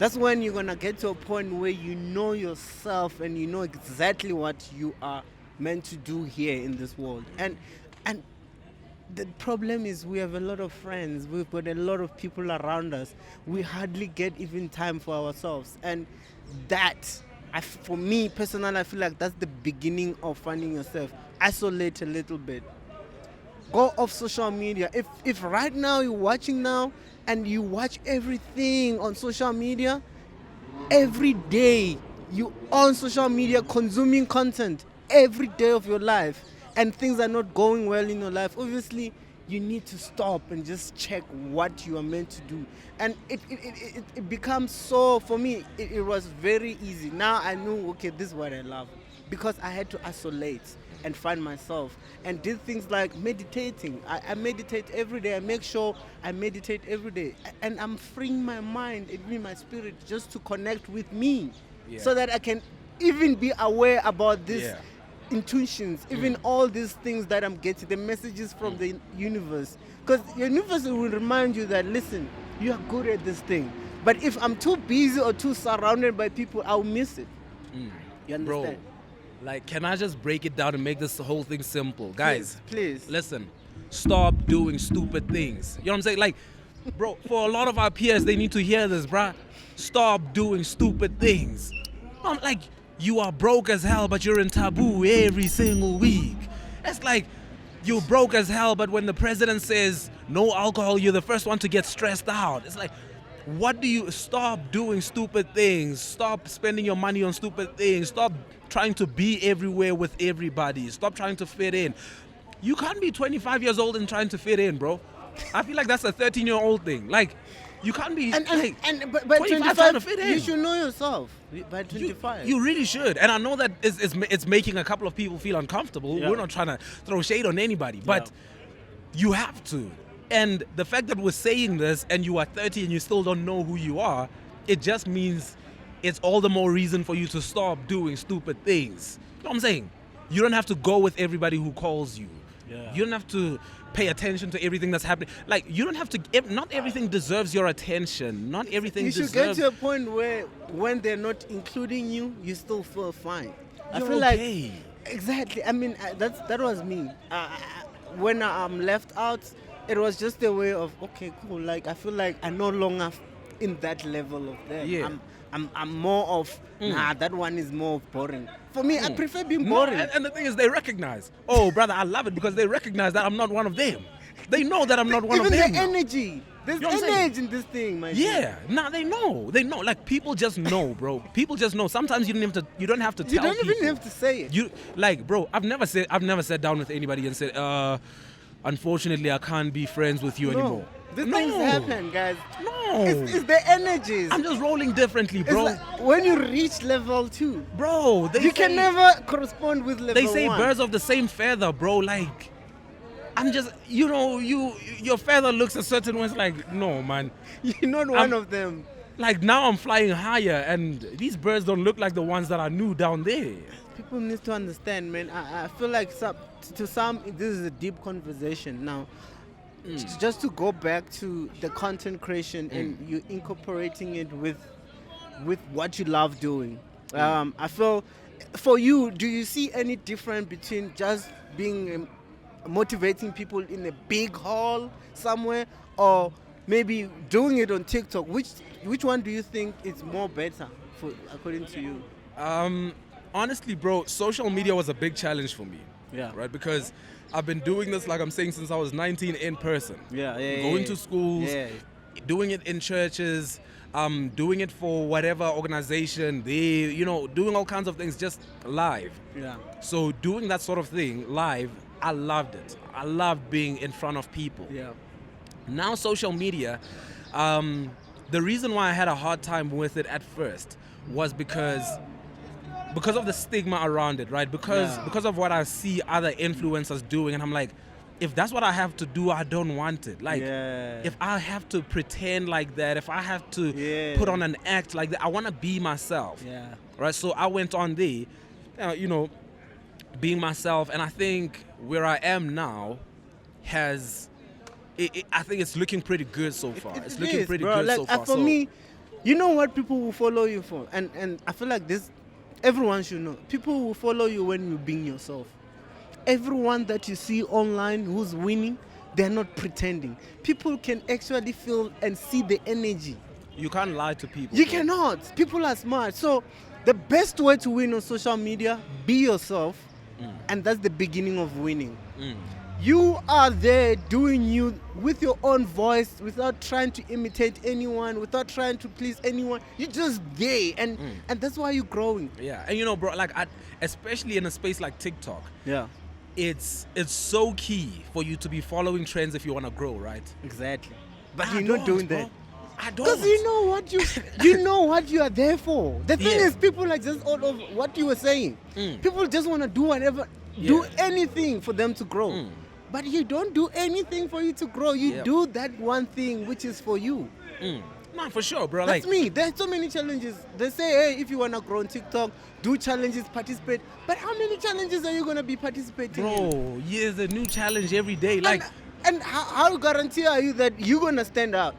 That's when you're going to get to a point where you know yourself and you know exactly what you are meant to do here in this world. And the problem is we have a lot of friends, we've got a lot of people around us. We hardly get even time for ourselves. And that For me personally, I feel like that's the beginning of finding yourself. Isolate a little bit. Go off social media. If right now you're watching now and you watch everything on social media, every day you on social media consuming content every day of your life, and things are not going well in your life, obviously you need to stop and just check what you are meant to do. And it becomes so, for me, it was very easy. Now I knew, okay, this is what I love, because I had to isolate and find myself, and did things like meditating. I meditate every day. I make sure I meditate every day, and I'm freeing my mind and my spirit just to connect with me, so that I can even be aware about this intuitions, even all these things that I'm getting, the messages from the universe. Because the universe will remind you that, listen, you are good at this thing. But if I'm too busy or too surrounded by people, I'll miss it. You understand? Bro, like, can I just break it down and make this whole thing simple? Guys, please. Listen, stop doing stupid things. You know what I'm saying? Like, bro, for a lot of our peers, they need to hear this, bruh. Stop doing stupid things. I'm like, you are broke as hell, but you're in taboo every single week. It's like, you're broke as hell, but when the president says no alcohol, you're the first one to get stressed out. It's like, stop doing stupid things. Stop spending your money on stupid things. Stop trying to be everywhere with everybody. Stop trying to fit in. You can't be 25 years old and trying to fit in, bro. I feel like that's a 13-year-old thing. Like, you can't be but by 25 trying to fit in. You should know yourself by 25. You really should. And I know that it's making a couple of people feel uncomfortable. We're not trying to throw shade on anybody, but you have to. And the fact that we're saying this and you are 30 and you still don't know who you are, it just means it's all the more reason for you to stop doing stupid things. You know what I'm saying? You don't have to go with everybody who calls you. You don't have to pay attention to everything that's happening. Like, you don't have to, not everything deserves your attention. Not everything deserves. You should get to a point where when they're not including you, you still feel fine. I feel okay. Like, exactly. I mean, that was me. When I'm left out, it was just a way of, okay, cool. Like, I feel like I'm no longer in that level of them. Yeah. I'm more of, that one is more boring. For me, I prefer being boring. No, and the thing is, they recognize. Oh, brother, I love it because they recognize that I'm not one of them. They know that I'm not one of them. Even the energy. There's energy in this thing, man. Yeah, they know. They know. Like, people just know, bro. People just know. Sometimes you don't have to tell people. You don't even have to say it. Bro, I've never sat down with anybody and said, unfortunately, I can't be friends with you anymore. These things happen, guys. No. It's the energies. I'm just rolling differently, bro. Like when you reach level 2, bro, can never correspond with level 1. They say birds of the same feather, bro. Like, I'm just, your feather looks a certain way. It's like, no, man. You're not one of them. Like, now I'm flying higher, and these birds don't look like the ones that I knew down there. People need to understand, man. I feel like to some, this is a deep conversation now. Just to go back to the content creation and you incorporating it with what you love doing. I feel, for you, do you see any difference between just being motivating people in a big hall somewhere, or maybe doing it on TikTok? Which one do you think is more better, according to you? Honestly, bro, social media was a big challenge for me. Yeah. Right? Because I've been doing this, like I'm saying, since I was 19 in person. Going to schools, doing it in churches, doing it for whatever organization, doing all kinds of things just live. Yeah. So doing that sort of thing live, I loved it. I loved being in front of people. Yeah. Now social media, the reason why I had a hard time with it at first was because of the stigma around it, right? Because of what I see other influencers doing, and I'm like, if that's what I have to do, I don't want it. Like, if I have to pretend like that, if I have to put on an act like that, I want to be myself. Yeah. Right? So I went on there, being myself, and I think where I am now I think it's looking pretty good so far. It's looking pretty good so far. For me, you know what people will follow you for? And I feel like this, everyone should know. People will follow you when you're being yourself. Everyone that you see online who's winning, they're not pretending. People can actually feel and see the energy. You can't lie to people. You cannot. People are smart. So The best way to win on social media, be yourself, and that's the beginning of winning. You are there doing you with your own voice, without trying to imitate anyone, without trying to please anyone. You're just there, and that's why you're growing. Yeah, and you know, bro, like especially in a space like TikTok. Yeah, it's so key for you to be following trends if you want to grow, right? exactly. But I you're not doing bro. that. I don't. Because you know what you know what you are there for. The thing Yeah. is, people are just all over what you were saying. People just want to do whatever, do anything for them to grow. But you don't do anything for you to grow. You do that one thing which is for you. No, for sure, bro. That's like me. There's so many challenges. They say, hey, if you want to grow on TikTok, do challenges, participate. But how many challenges are you going to be participating in? bro, there's a new challenge every day. Like, And how guarantee are you that you're going to stand out?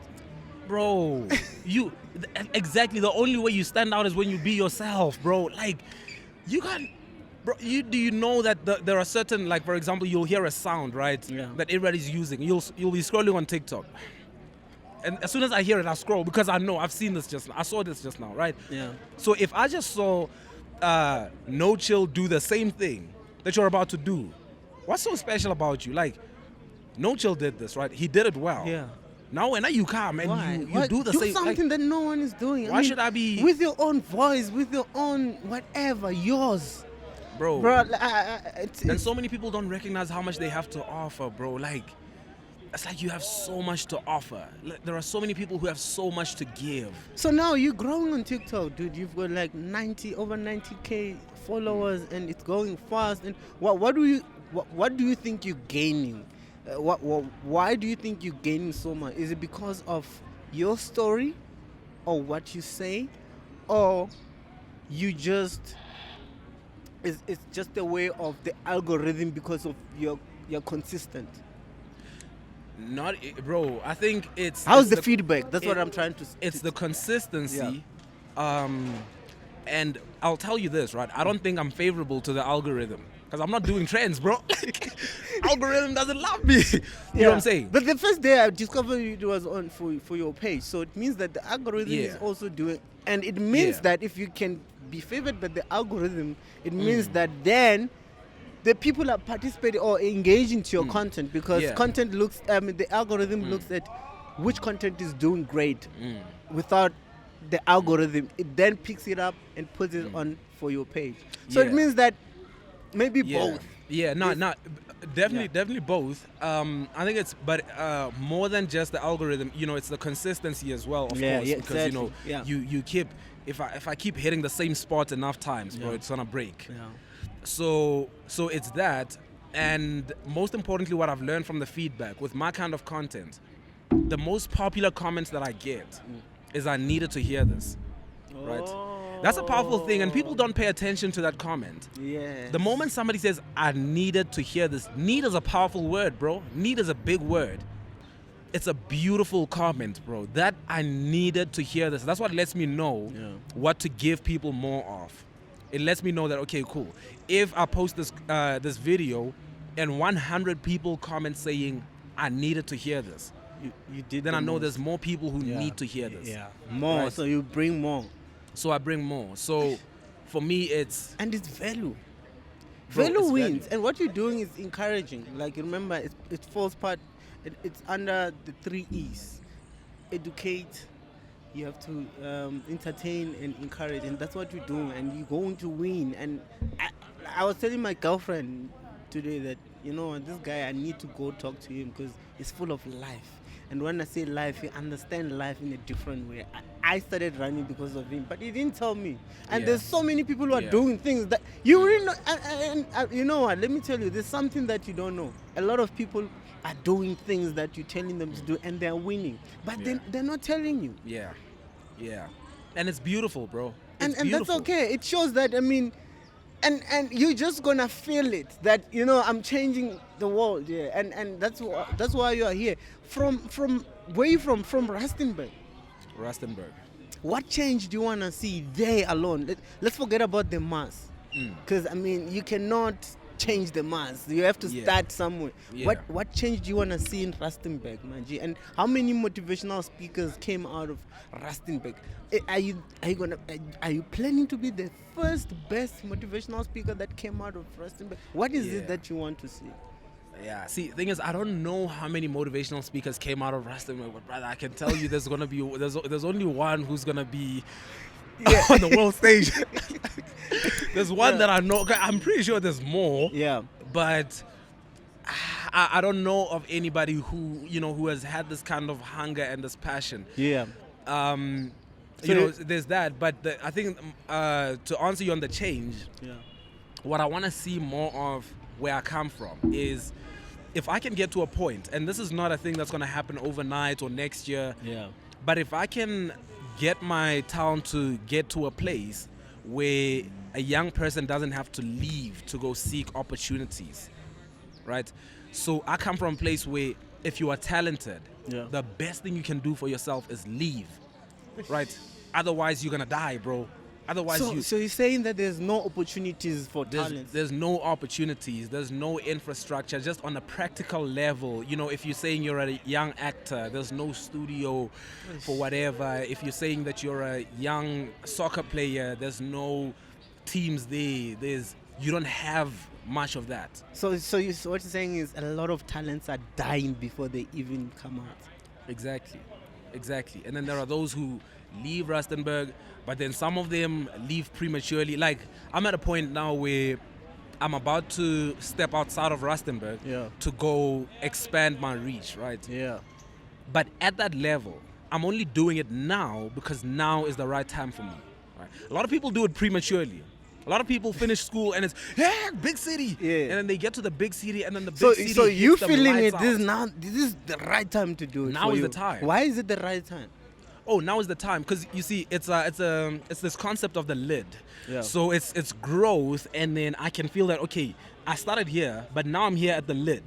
bro, exactly. The only way you stand out is when you be yourself, bro. Like, you can't. Bro, do you know that there are certain, like, for example, you'll hear a sound, right? Yeah. That everybody's using. You'll be scrolling on TikTok. And as soon as I hear it, I scroll because I know I've seen this just now. I saw this just now, right? Yeah. So if I just saw No Chill do the same thing that you're about to do, what's so special about you? Like, No Chill did this, right? He did it well. Yeah. Now when you come and you do the do same, something like, that no one is doing. why should I be with your own voice, with your own whatever, yours, bro? and so many people don't recognize how much they have to offer, bro. Like, it's like you have so much to offer. Like, there are so many people who have so much to give. So now you're growing on TikTok, dude. You've got like over 90K followers, and it's going fast. And what do you think you're gaining? Why do you think you're gaining so much? Is it because of your story, or what you say, or you just it's just a way of the algorithm because of you're consistent? Not, bro. I think it's. How's the feedback? That's what I'm trying to. It's the consistency, Yeah. And I'll tell you this, right? I don't think I'm favorable to the algorithm because I'm not doing trends, bro. Algorithm doesn't love me. You know what I'm saying? But the first day I discovered it was on for your page, so it means that the algorithm is also doing, and it means that if you can be favored by the algorithm, it means that then the people are participating or engaging to your content, because content looks, the algorithm looks at which content is doing great. Without the algorithm, it then picks it up and puts it on for your page. So it means that maybe both. Yeah, definitely both. I think it's, but more than just the algorithm, you know, it's the consistency as well, of course, because exactly. you keep, if I keep hitting the same spot enough times, bro, it's gonna break. Yeah. So it's that, and most importantly, what I've learned from the feedback with my kind of content, the most popular comments that I get is, "I needed to hear this," right? That's a powerful thing, and people don't pay attention to that comment. Yeah. The moment somebody says, "I needed to hear this," need is a powerful word, bro. Need is a big word. It's a beautiful comment, bro. That I needed to hear this. That's what lets me know what to give people more of. It lets me know that, okay, cool. If I post this this video and 100 people comment saying, "I needed to hear this," you did. then I know there's more people who need to hear this. Yeah. More. Right? So you bring more. So I bring more. So for me, it's... And it's value. Bro, Value it's wins. value. And what you're doing is encouraging. Like, remember, it falls part, it's under the 3 E's. Educate, you have to entertain and encourage. And that's what you're doing. And you're going to win. And I was telling my girlfriend today that, you know, this guy, I need to go talk to him because he's full of life. And when I say life, he understands life in a different way. I started running because of him, but he didn't tell me. And there's so many people who are doing things that you really know. And you know what? Let me tell you, there's something that you don't know. A lot of people are doing things that you're telling them to do, and they're winning, but they're not telling you. Yeah. And it's beautiful, bro. And that's okay. It shows that, I mean, and you're just gonna feel it, that, you know, I'm changing the world, and that's why you are here. From where you from Rustenburg. What change do you wanna see there alone? Let's forget about the mass, because I mean, you cannot change the mass. You have to start somewhere. Yeah. What change do you want to see in Rustenburg, Manji? And how many motivational speakers came out of Rustenburg? Are you planning to be the first best motivational speaker that came out of Rustenburg? What is it that you want to see? Yeah, see, the thing is, I don't know how many motivational speakers came out of Rustenburg, but brother, I can tell you there's only one who's gonna be on the world stage. There's one that I know. I'm pretty sure there's more. Yeah. But I don't know of anybody who has had this kind of hunger and this passion. Yeah. There's that. But I think to answer you on the change, what I want to see more of where I come from is if I can get to a point, and this is not a thing that's going to happen overnight or next year. Yeah. But if I can get my town to get to a place where a young person doesn't have to leave to go seek opportunities, right? So I come from a place where if you are talented, the best thing you can do for yourself is leave, right? Otherwise, you're going to die, bro. Otherwise, so you're saying that there's no opportunities for talent? There's no opportunities. There's no infrastructure. Just on a practical level, if you're saying you're a young actor, there's no studio for whatever. If you're saying that you're a young soccer player, there's no teams there. You don't have much of that. So what you're saying is a lot of talents are dying before they even come out. Exactly. And then there are those who leave Rustenburg, but then some of them leave prematurely. Like, I'm at a point now where I'm about to step outside of Rustenburg to go expand my reach, right? Yeah. But at that level, I'm only doing it now because now is the right time for me. Right? A lot of people do it prematurely. A lot of people finish school and it's big city, and then they get to the big city and then the big city. So you feeling it? Out. This is the right time to do it. Now is the time. Why is it the right time? Oh, now is the time, because you see, it's this concept of the lid. Yeah. So it's growth, and then I can feel that, okay, I started here, but now I'm here at the lid.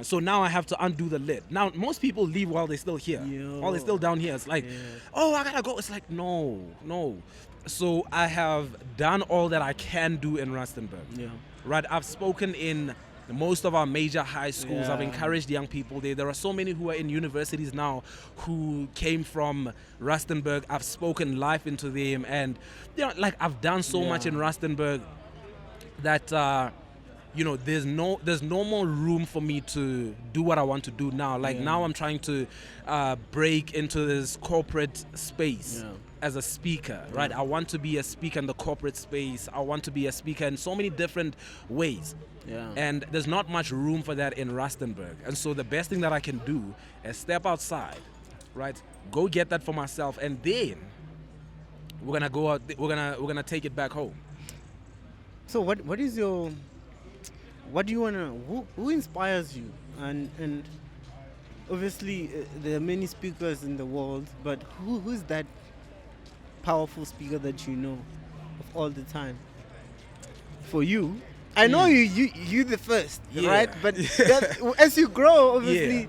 So now I have to undo the lid. Now most people leave while they're still here, while they're still down here. It's like, oh, I gotta go. It's like, no. So I have done all that I can do in Rustenburg. Yeah. Right. I've spoken in most of our major high schools. I've encouraged young people there. There are so many who are in universities now who came from Rustenburg. I've spoken life into them, and I've done so much in Rustenburg that there's no more room for me to do what I want to do now. Now I'm trying to break into this corporate space. As a speaker, right? I want to be a speaker in the corporate space. I want to be a speaker in so many different ways. And there's not much room for that in Rustenburg. And so the best thing that I can do is step outside, right? Go get that for myself, and then we're gonna go out. We're gonna take it back home. So what do you wanna? Who inspires you? And obviously there are many speakers in the world, but who's that powerful speaker that you know of all the time? For you, I know you the first, right? But as you grow, obviously,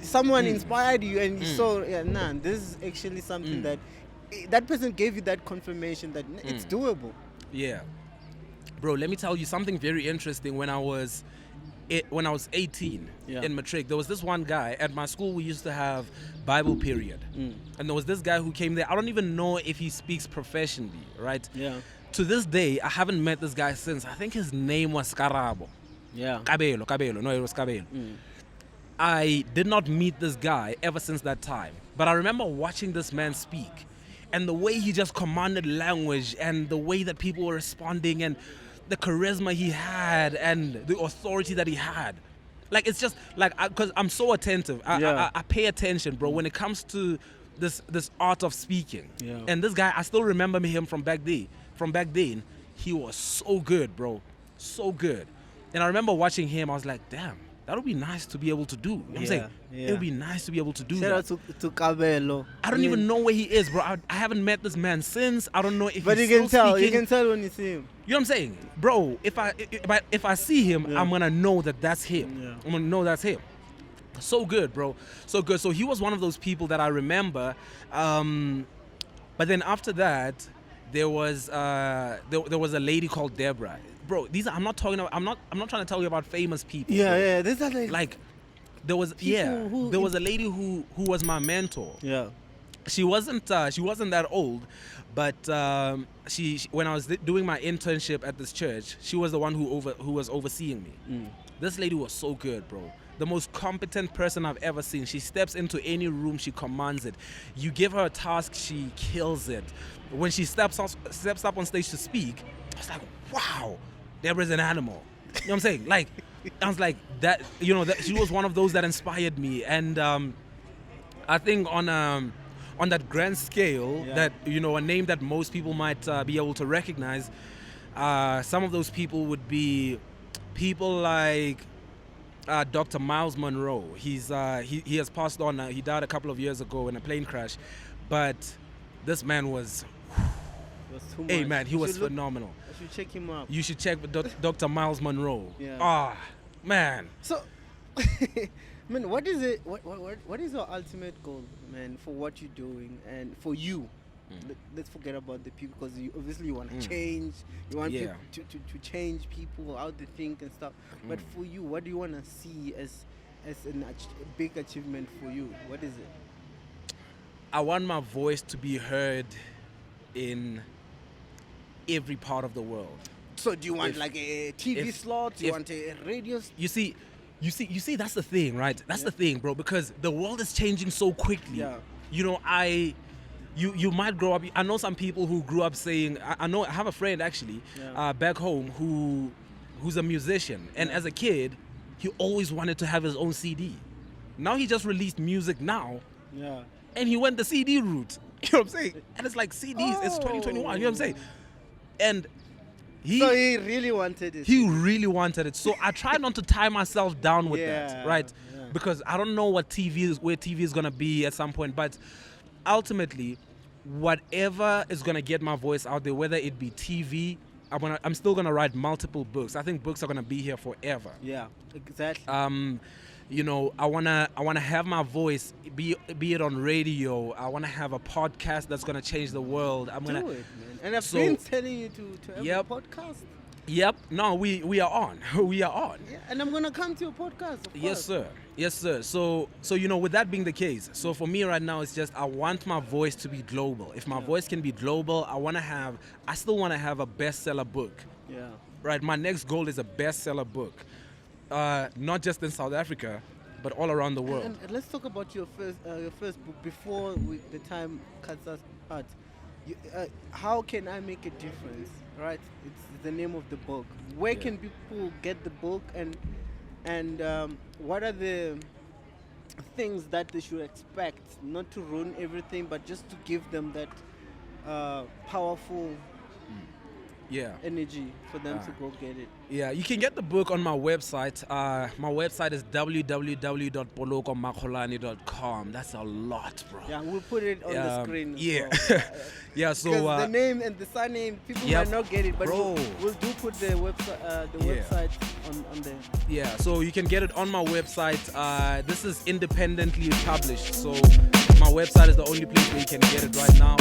someone inspired you, and you saw, this is actually something that person gave you that confirmation that it's doable. Yeah, bro. Let me tell you something very interesting. When I was 18 in matric, there was this one guy at my school. We used to have Bible period, and there was this guy who came there. I don't even know if he speaks professionally, right? Yeah. To this day, I haven't met this guy since. I think his name was Karabo. Yeah. Kabelo. No, it was Kabelo. I did not meet this guy ever since that time. But I remember watching this man speak, and the way he just commanded language, and the way that people were responding, and the charisma he had, and the authority that he had. It's just because I'm so attentive. I pay attention, bro, when it comes to this art of speaking. Yeah. And this guy, I still remember him from back then. He was so good, bro. So good. And I remember watching him, I was like, damn, that would be nice to be able to do. You know what I'm saying? It would be nice to be able to do that. Shout out to Kabelo. I don't even know where he is, bro. I haven't met this man since. I don't know if but he's you can still tell. speaking. You can tell when you see him. You know what I'm saying? Bro, if I see him, I'm going to know that that's him. Yeah. I'm going to know that's him. So good, bro. So good. So he was one of those people that I remember. But then after that, there was there was a lady called Deborah. Bro, I'm not trying to tell you about famous people. Yeah, there's that like there was there was a lady who was my mentor. Yeah. She wasn't that old, but she when I was doing my internship at this church, she was the one who was overseeing me. This lady was so good, bro. The most competent person I've ever seen. She steps into any room, she commands it. You give her a task, she kills it. When she steps up on stage to speak, I was like, wow, Deborah's an animal. You know what I'm saying? Like, I was like that. You know, that she was one of those that inspired me, and I think on that grand scale, that a name that most people might be able to recognize, some of those people would be people like Dr. Miles Monroe. He has passed on. He died a couple of years ago in a plane crash, but this man was. Too much. Hey man, he was phenomenal. I should check him out. You should check Dr. Miles Monroe. Yeah. Man. So, man, what is it? What is your ultimate goal, man, for what you're doing and for you? Let's forget about the people, because you obviously want to change. You want people to change people, how they think and stuff. But for you, what do you want to see as a big achievement for you? What is it? I want my voice to be heard in every part of the world. So do you want like a TV slot? Do you want a radio? You see, that's the thing, right? That's the thing, bro, because the world is changing so quickly. Yeah. You know, you might grow up. I know some people who grew up saying, I have a friend actually back home who's a musician, and as a kid, he always wanted to have his own CD. Now he just released music now. Yeah. And he went the CD route. You know what I'm saying? And it's like CDs, it's 2021, you know what I'm saying? And he really wanted it. He really wanted it. So I try not to tie myself down with that, right? Yeah. Because I don't know where TV is gonna be at some point. But ultimately, whatever is gonna get my voice out there, whether it be TV, I'm still gonna write multiple books. I think books are gonna be here forever. Yeah, exactly. You know, I wanna have my voice, be it on radio. I wanna have a podcast that's gonna change the world. Do it, man. And I've been telling you to have a podcast. Yep. No, we are on. We are on. Yeah, and I'm gonna come to your podcast. Of yes, sir. Yes, sir. So with that being the case, so for me right now, it's just I want my voice to be global. If my voice can be global, I still wanna have a bestseller book. Yeah. Right. My next goal is a bestseller book. Not just in South Africa, but all around the world. And let's talk about your first book before the time cuts us out. How can I make a difference? Right, it's the name of the book. Where can people get the book, and what are the things that they should expect? Not to ruin everything, but just to give them that powerful energy for them to go get it. Yeah, you can get the book on my website. My website is www.poloko That's a lot, bro. Yeah, we'll put it on the screen. Yeah. Yeah, so the name and the surname, people might not get it, but we'll do put the website on there. Yeah, so you can get it on my website. This is independently published, so my website is the only place where you can get it right now.